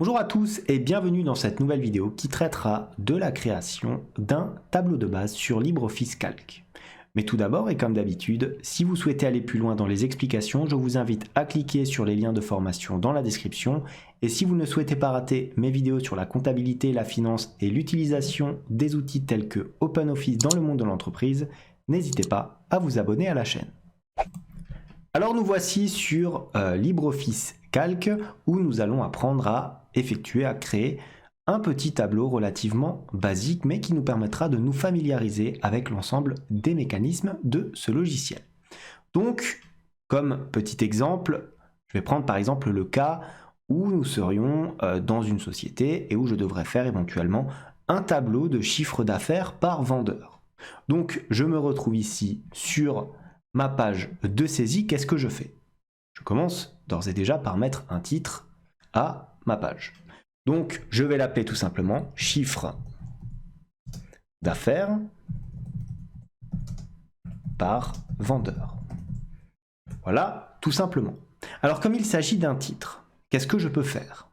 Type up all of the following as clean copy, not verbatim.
Bonjour à tous et bienvenue dans cette nouvelle vidéo qui traitera de la création d'un tableau de base sur LibreOffice Calc. Mais tout d'abord et comme d'habitude, si vous souhaitez aller plus loin dans les explications, je vous invite à cliquer sur les liens de formation dans la description. Et si vous ne souhaitez pas rater mes vidéos sur la comptabilité, la finance et l'utilisation des outils tels que OpenOffice dans le monde de l'entreprise, n'hésitez pas à vous abonner à la chaîne. Alors nous voici sur LibreOffice Calc où nous allons apprendre à créer un petit tableau relativement basique mais qui nous permettra de nous familiariser avec l'ensemble des mécanismes de ce logiciel. Donc, comme petit exemple, je vais prendre par exemple le cas où nous serions dans une société et où je devrais faire éventuellement un tableau de chiffre d'affaires par vendeur. Donc, je me retrouve ici sur ma page de saisie. Qu'est-ce que je fais? Je commence d'ores et déjà par mettre un titre à ma page. Donc, je vais l'appeler tout simplement chiffre d'affaires par vendeur. Voilà, tout simplement. Alors, comme il s'agit d'un titre, qu'est-ce que je peux faire?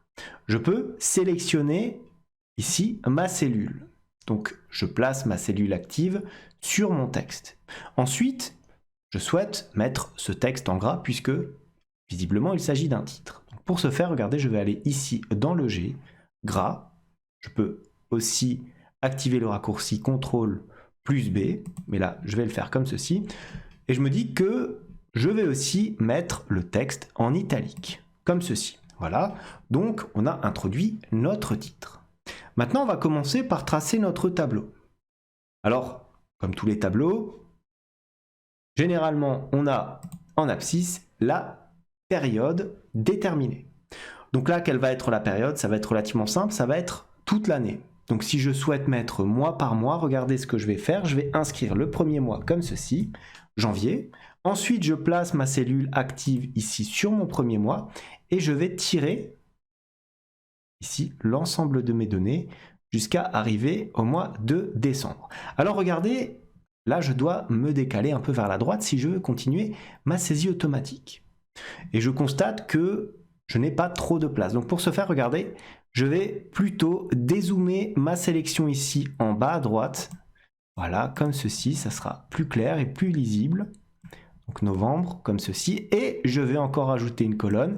Je peux sélectionner ici ma cellule. Donc, je place ma cellule active sur mon texte. Ensuite, je souhaite mettre ce texte en gras puisque, visiblement, il s'agit d'un titre. Donc, pour ce faire, regardez, je vais aller ici dans le G, gras. Je peux aussi activer le raccourci CTRL plus B, mais là, je vais le faire comme ceci. Et je me dis que je vais aussi mettre le texte en italique, comme ceci. Voilà, donc on a introduit notre titre. Maintenant, on va commencer par tracer notre tableau. Alors, comme tous les tableaux, généralement, on a en abscisse la période déterminée. Donc là, quelle va être la période? Ça va être relativement simple, ça va être toute l'année. Donc si je souhaite mettre mois par mois, regardez ce que je vais faire. Je vais inscrire le premier mois comme ceci, janvier. Ensuite, je place ma cellule active ici sur mon premier mois et je vais tirer ici l'ensemble de mes données jusqu'à arriver au mois de décembre. Alors regardez, là je dois me décaler un peu vers la droite si je veux continuer ma saisie automatique. Et je constate que je n'ai pas trop de place. Donc pour ce faire, regardez, je vais plutôt dézoomer ma sélection ici en bas à droite. Voilà, comme ceci, ça sera plus clair et plus lisible. Donc novembre, comme ceci. Et je vais encore ajouter une colonne.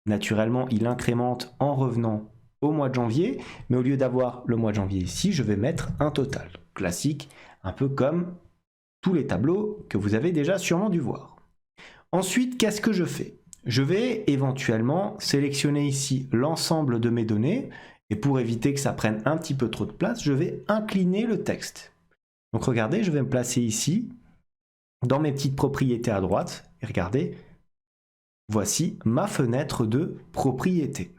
Naturellement, il incrémente en revenant au mois de janvier. Mais au lieu d'avoir le mois de janvier ici, je vais mettre un total. Classique, un peu comme tous les tableaux que vous avez déjà sûrement dû voir. Ensuite, qu'est-ce que je fais? Je vais éventuellement sélectionner ici l'ensemble de mes données et pour éviter que ça prenne un petit peu trop de place, je vais incliner le texte. Donc regardez, je vais me placer ici dans mes petites propriétés à droite et regardez, voici ma fenêtre de propriété.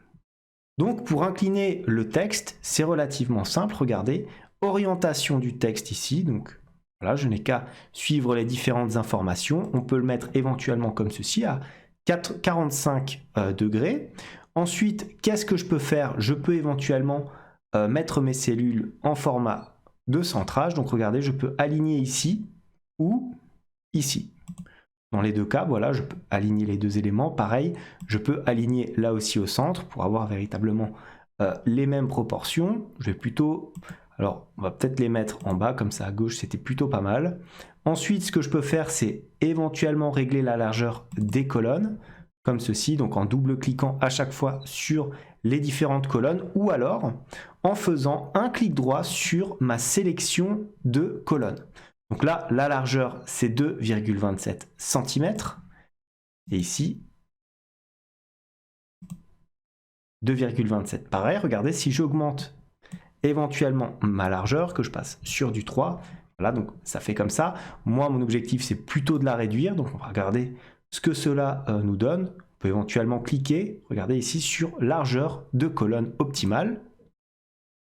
Donc pour incliner le texte, c'est relativement simple, regardez, orientation du texte ici, donc voilà, je n'ai qu'à suivre les différentes informations. On peut le mettre éventuellement comme ceci à 45 degrés. Ensuite, qu'est-ce que je peux faire? Je peux éventuellement mettre mes cellules en format de centrage. Donc regardez, je peux aligner ici ou ici. Dans les deux cas, voilà, je peux aligner les deux éléments. Pareil, je peux aligner là aussi au centre pour avoir véritablement les mêmes proportions. Je vais plutôt... Alors, on va peut-être les mettre en bas, comme ça à gauche, c'était plutôt pas mal. Ensuite, ce que je peux faire, c'est éventuellement régler la largeur des colonnes, comme ceci, donc en double-cliquant à chaque fois sur les différentes colonnes, ou alors en faisant un clic droit sur ma sélection de colonnes. Donc là, la largeur, c'est 2,27 cm. Et ici, 2,27. Pareil, regardez, si j'augmente éventuellement ma largeur, que je passe sur du 3, voilà, donc ça fait comme ça. Moi, mon objectif, c'est plutôt de la réduire. Donc, on va regarder ce que cela nous donne. On peut éventuellement cliquer, regardez ici, sur largeur de colonne optimale.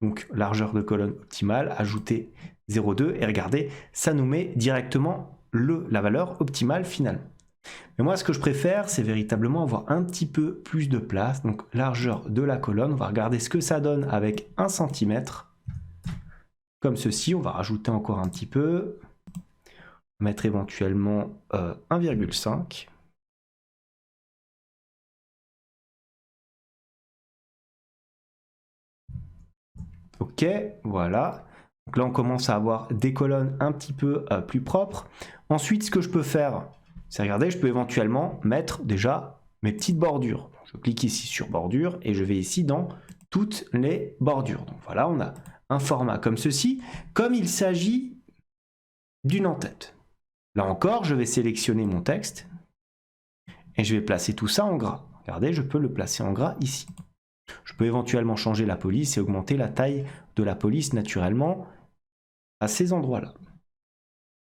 Donc, largeur de colonne optimale, ajouter 0,2 et regardez, ça nous met directement la valeur optimale finalement. Mais moi, ce que je préfère, c'est véritablement avoir un petit peu plus de place. Donc, largeur de la colonne, on va regarder ce que ça donne avec 1 cm. Comme ceci, on va rajouter encore un petit peu. On va mettre éventuellement 1,5. OK, voilà. Donc là, on commence à avoir des colonnes un petit peu plus propres. Ensuite, ce que je peux faire, c'est regarder, je peux éventuellement mettre déjà mes petites bordures. Je clique ici sur bordure et je vais ici dans toutes les bordures. Donc voilà, on a un format comme ceci. Comme il s'agit d'une en-tête. Là encore, je vais sélectionner mon texte et je vais placer tout ça en gras. Regardez, je peux le placer en gras ici. Je peux éventuellement changer la police et augmenter la taille de la police naturellement à ces endroits-là.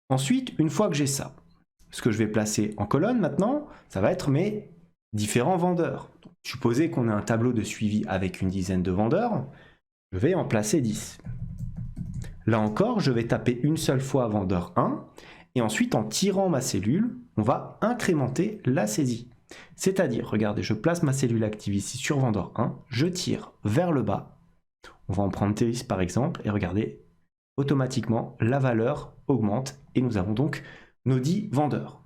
Ensuite, une fois que j'ai ça, ce que je vais placer en colonne maintenant, ça va être mes différents vendeurs. Donc, supposez qu'on a un tableau de suivi avec une dizaine de vendeurs, je vais en placer 10. Là encore, je vais taper une seule fois vendeur 1, et ensuite en tirant ma cellule, on va incrémenter la saisie. C'est-à-dire, regardez, je place ma cellule active ici sur vendeur 1, je tire vers le bas, on va en prendre 10 par exemple, et regardez, automatiquement, la valeur augmente, et nous avons donc nos 10 vendeurs.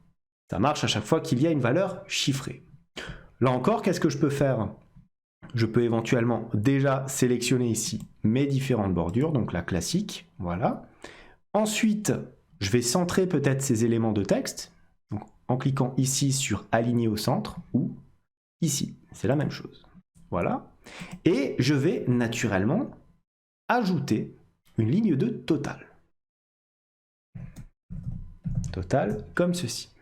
Ça marche à chaque fois qu'il y a une valeur chiffrée. Là encore, qu'est-ce que je peux faire? Je peux éventuellement déjà sélectionner ici mes différentes bordures, donc la classique, voilà. Ensuite, je vais centrer peut-être ces éléments de texte, donc en cliquant ici sur aligner au centre, ou ici, c'est la même chose. Voilà. Et je vais naturellement ajouter une ligne de total. Total, comme ceci.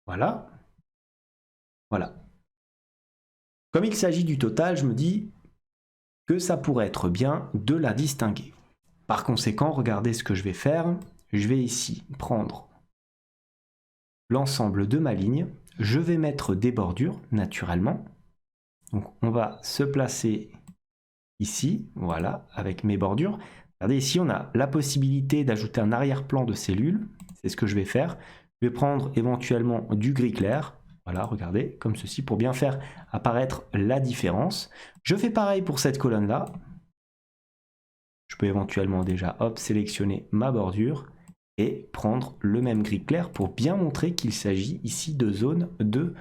Voilà. Voilà. Comme il s'agit du total, je me dis que ça pourrait être bien de la distinguer. Par conséquent, regardez ce que je vais faire. Je vais ici prendre l'ensemble de ma ligne. Je vais mettre des bordures, naturellement. Donc, on va se placer ici, voilà, avec mes bordures. Regardez, ici, on a la possibilité d'ajouter un arrière-plan de cellule. C'est ce que je vais faire. Je vais prendre éventuellement du gris clair. Voilà, regardez, comme ceci, pour bien faire apparaître la différence. Je fais pareil pour cette colonne-là. Je peux éventuellement déjà, hop, sélectionner ma bordure et prendre le même gris clair pour bien montrer qu'il s'agit ici de zones de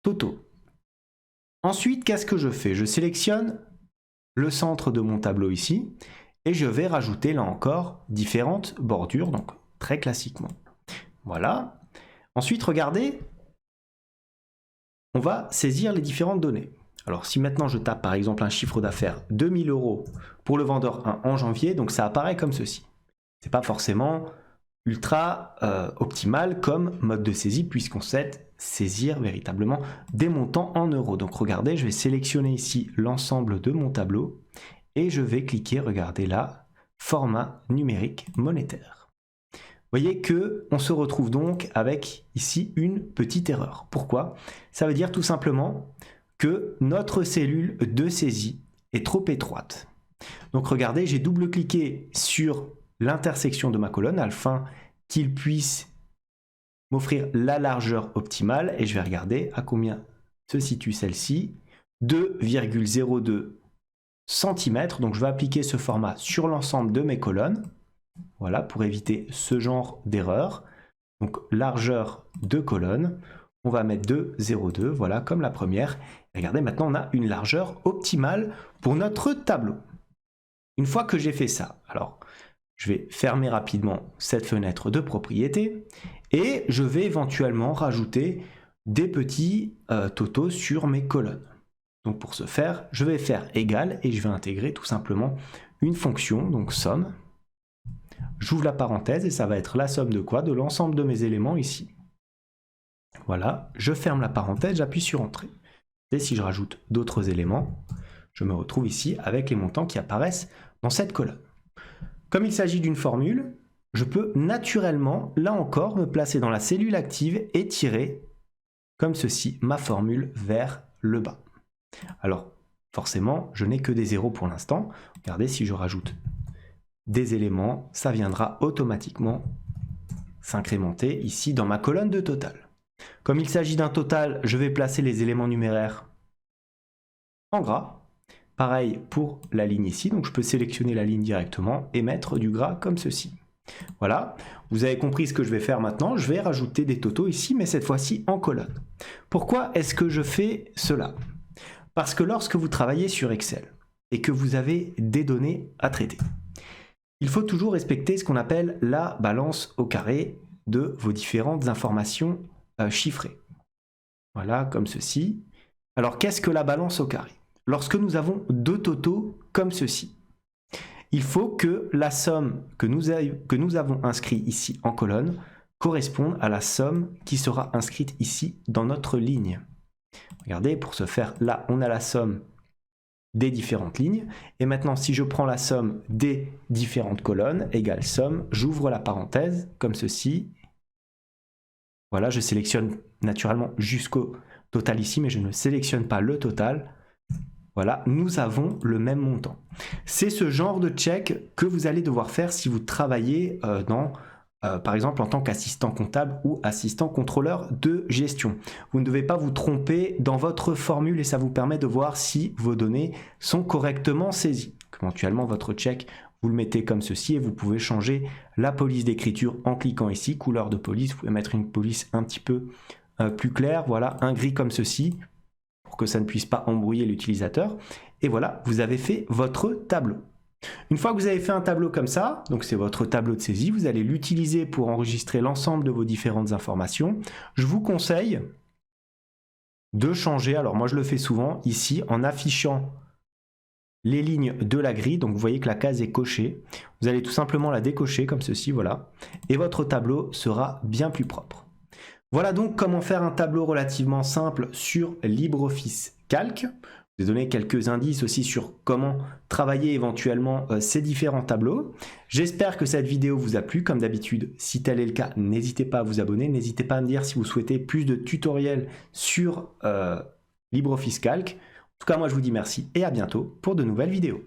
totaux. Ensuite, qu'est-ce que je fais? Je sélectionne le centre de mon tableau ici et je vais rajouter là encore différentes bordures, donc très classiquement. Voilà. Ensuite, regardez, on va saisir les différentes données. Alors si maintenant je tape par exemple un chiffre d'affaires 2000 € pour le vendeur 1 en janvier, donc ça apparaît comme ceci. C'est pas forcément ultra optimal comme mode de saisie puisqu'on sait saisir véritablement des montants en euros. Donc regardez, je vais sélectionner ici l'ensemble de mon tableau et je vais cliquer, regardez là, format numérique monétaire. Vous voyez qu'on se retrouve donc avec ici une petite erreur. Pourquoi? Ça veut dire tout simplement que notre cellule de saisie est trop étroite. Donc regardez, j'ai double-cliqué sur l'intersection de ma colonne afin qu'il puisse m'offrir la largeur optimale et je vais regarder à combien se situe celle-ci. 2,02 cm. Donc je vais appliquer ce format sur l'ensemble de mes colonnes. Voilà, pour éviter ce genre d'erreur. Donc largeur de colonne, on va mettre 2,02, voilà, comme la première. Regardez, maintenant on a une largeur optimale pour notre tableau. Une fois que j'ai fait ça, alors je vais fermer rapidement cette fenêtre de propriété et je vais éventuellement rajouter des petits totaux sur mes colonnes. Donc pour ce faire, je vais faire égal et je vais intégrer tout simplement une fonction, donc somme. J'ouvre la parenthèse et ça va être la somme de quoi? De l'ensemble de mes éléments ici. Voilà, je ferme la parenthèse, j'appuie sur Entrée. Et si je rajoute d'autres éléments, je me retrouve ici avec les montants qui apparaissent dans cette colonne. Comme il s'agit d'une formule, je peux naturellement, là encore, me placer dans la cellule active et tirer, comme ceci, ma formule vers le bas. Alors, forcément, je n'ai que des zéros pour l'instant. Regardez, si je rajoute des éléments, ça viendra automatiquement s'incrémenter ici dans ma colonne de total. Comme il s'agit d'un total, je vais placer les éléments numéraires en gras. Pareil pour la ligne ici, donc je peux sélectionner la ligne directement et mettre du gras comme ceci. Voilà, vous avez compris ce que je vais faire maintenant. Je vais rajouter des totaux ici, mais cette fois-ci en colonne. Pourquoi est-ce que je fais cela? Parce que lorsque vous travaillez sur Excel, et que vous avez des données à traiter. Il faut toujours respecter ce qu'on appelle la balance au carré de vos différentes informations chiffrées. Voilà, comme ceci. Alors, qu'est-ce que la balance au carré? Lorsque nous avons deux totaux comme ceci, il faut que la somme que nous avons inscrite ici en colonne corresponde à la somme qui sera inscrite ici dans notre ligne. Regardez, pour ce faire, là, on a la somme des différentes lignes. Et maintenant, si je prends la somme des différentes colonnes, égale somme, j'ouvre la parenthèse, comme ceci. Voilà, je sélectionne naturellement jusqu'au total ici, mais je ne sélectionne pas le total. Voilà, nous avons le même montant. C'est ce genre de check que vous allez devoir faire si vous travaillez par exemple en tant qu'assistant comptable ou assistant contrôleur de gestion. Vous ne devez pas vous tromper dans votre formule et ça vous permet de voir si vos données sont correctement saisies. Éventuellement, votre check, vous le mettez comme ceci et vous pouvez changer la police d'écriture en cliquant ici, couleur de police. Vous pouvez mettre une police un petit peu plus claire, voilà, un gris comme ceci, pour que ça ne puisse pas embrouiller l'utilisateur. Et voilà, vous avez fait votre tableau. Une fois que vous avez fait un tableau comme ça, donc c'est votre tableau de saisie, vous allez l'utiliser pour enregistrer l'ensemble de vos différentes informations. Je vous conseille de changer, alors moi je le fais souvent ici, en affichant les lignes de la grille, donc vous voyez que la case est cochée. Vous allez tout simplement la décocher comme ceci, voilà, et votre tableau sera bien plus propre. Voilà donc comment faire un tableau relativement simple sur LibreOffice Calc. Je vous ai donné quelques indices aussi sur comment travailler éventuellement ces différents tableaux. J'espère que cette vidéo vous a plu. Comme d'habitude, si tel est le cas, n'hésitez pas à vous abonner. N'hésitez pas à me dire si vous souhaitez plus de tutoriels sur LibreOffice Calc. En tout cas, moi je vous dis merci et à bientôt pour de nouvelles vidéos.